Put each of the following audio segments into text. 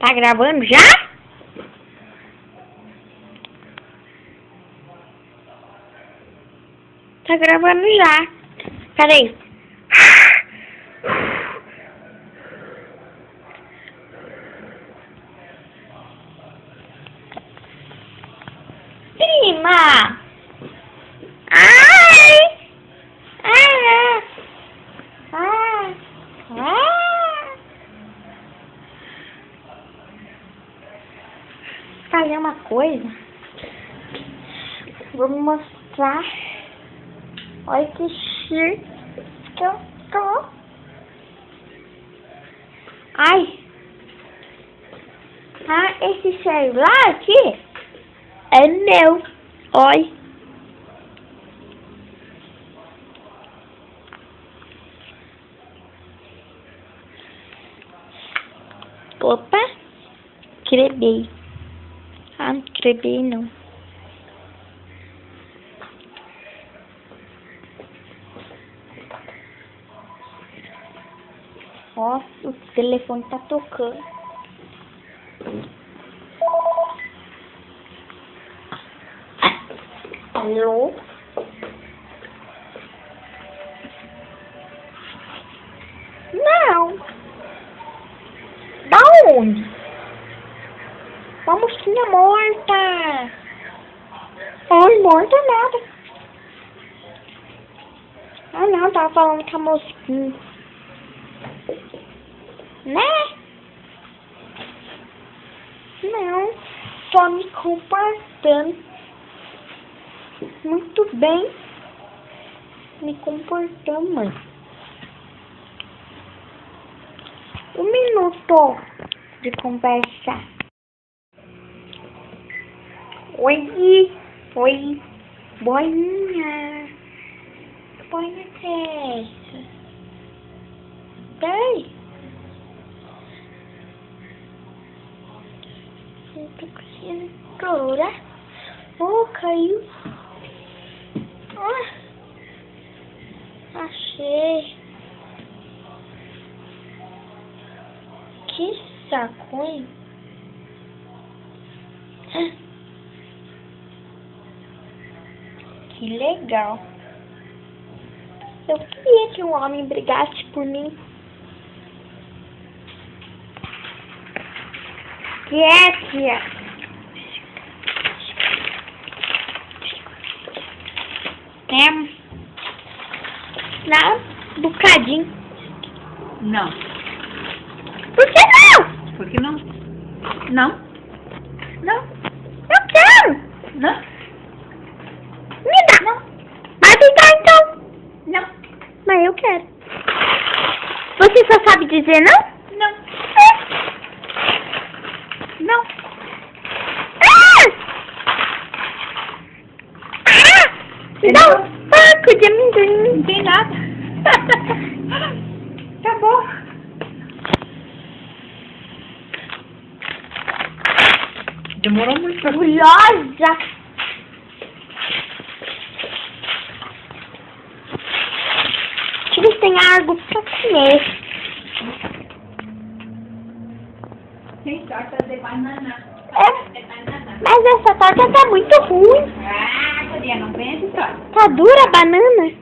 Tá gravando já? Tá gravando já. Cadê? Prima! Ai! Ah! Ah! Ah! Fazer uma coisa. Vou mostrar. Olha que chique que eu tô. Ai! Ah, esse celular aqui é meu. Olha. Opa. Crebei. Ah, não crebei não. Nossa, o telefone tá tocando. Alô? Não. Da onde? Uma mosquinha morta. Ai, morta nada. Ah, não, tava falando com a mosquinha. Né? Não, só me comportando muito bem, me comportando, mãe. 1 minuto de conversa. Oi, oi, boinha, boinha Tessa. Ei. Eu tô com cintura. Oh, caiu. Ah, achei. Que saco, hein? Que legal. Eu queria que um homem brigasse por mim. Que é, tia? Não, bocadinho. Não. Por que não? Por que não? Não. Não. Eu quero. Não. Me dá. Não. Vai me dar então. Não. Mas eu quero. Você só sabe dizer não? Não. Não. Me dá um saco de amendoim. Não tem nada. Tá bom. Demorou muito. Orgulhosa. Deixa eu ver se tem algo pra comer. Tem torta de banana. É. De banana. Mas essa torta tá muito ruim. Ah, Maria, não vem essa torta. Tá dura a banana.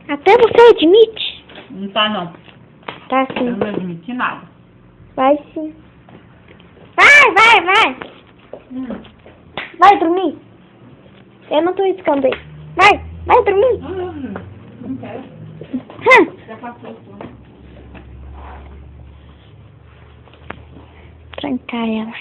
Até você admite. Não tá, não. Tá Eu sim. não admiti nada. Vai sim. Vai. Vai dormir. Eu não tô escondendo. Vai dormir. Não quero. Já passou o sono. Trancar ela.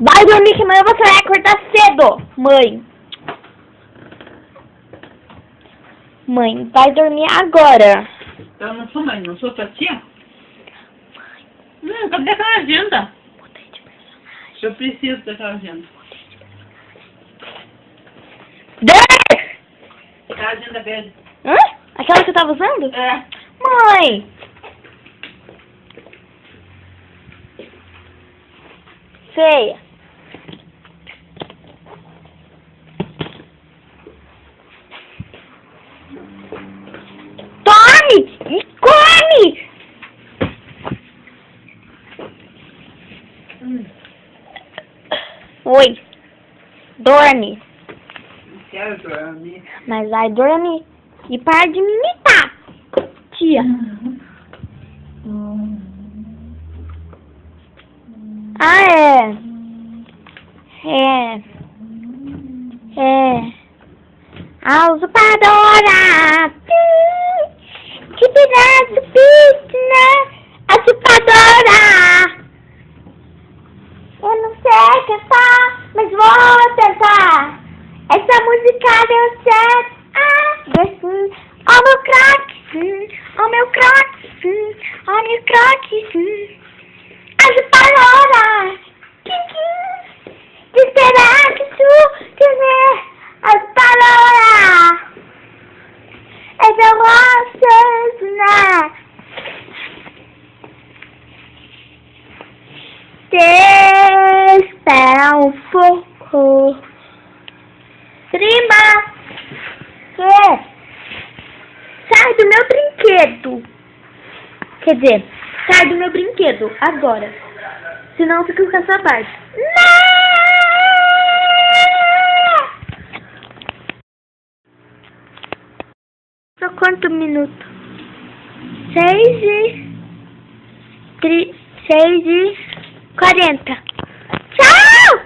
Vai dormir que amanhã você vai acordar cedo, mãe. Mãe, vai dormir agora. Eu não sou mãe, não sou tua tia? Cadê aquela agenda? Mudei de personagem. Eu preciso daquela agenda. Aquela agenda verde. Hã? Aquela que eu tava usando? É. Mãe. Feia. Oi. Dorme. Não quero dormir. Mas vai dormir. E para de me imitar, tia. Ah, a usurpadora. Que pedaço piscina. A usurpadora. Eu não sei cantar, mas vou tentar. Essa música deu certo. Assim. Ó meu craque, sim. Ó meu craque, sim. Ó meu craque, sim. A usurpadora. Esperar que tu quiser. A usurpadora. Essa roça, espera um pouco. Prima, sai do meu brinquedo. Quer dizer, sai do meu brinquedo agora. Senão eu fico com essa parte. Não! Só quanto minuto? 6:40.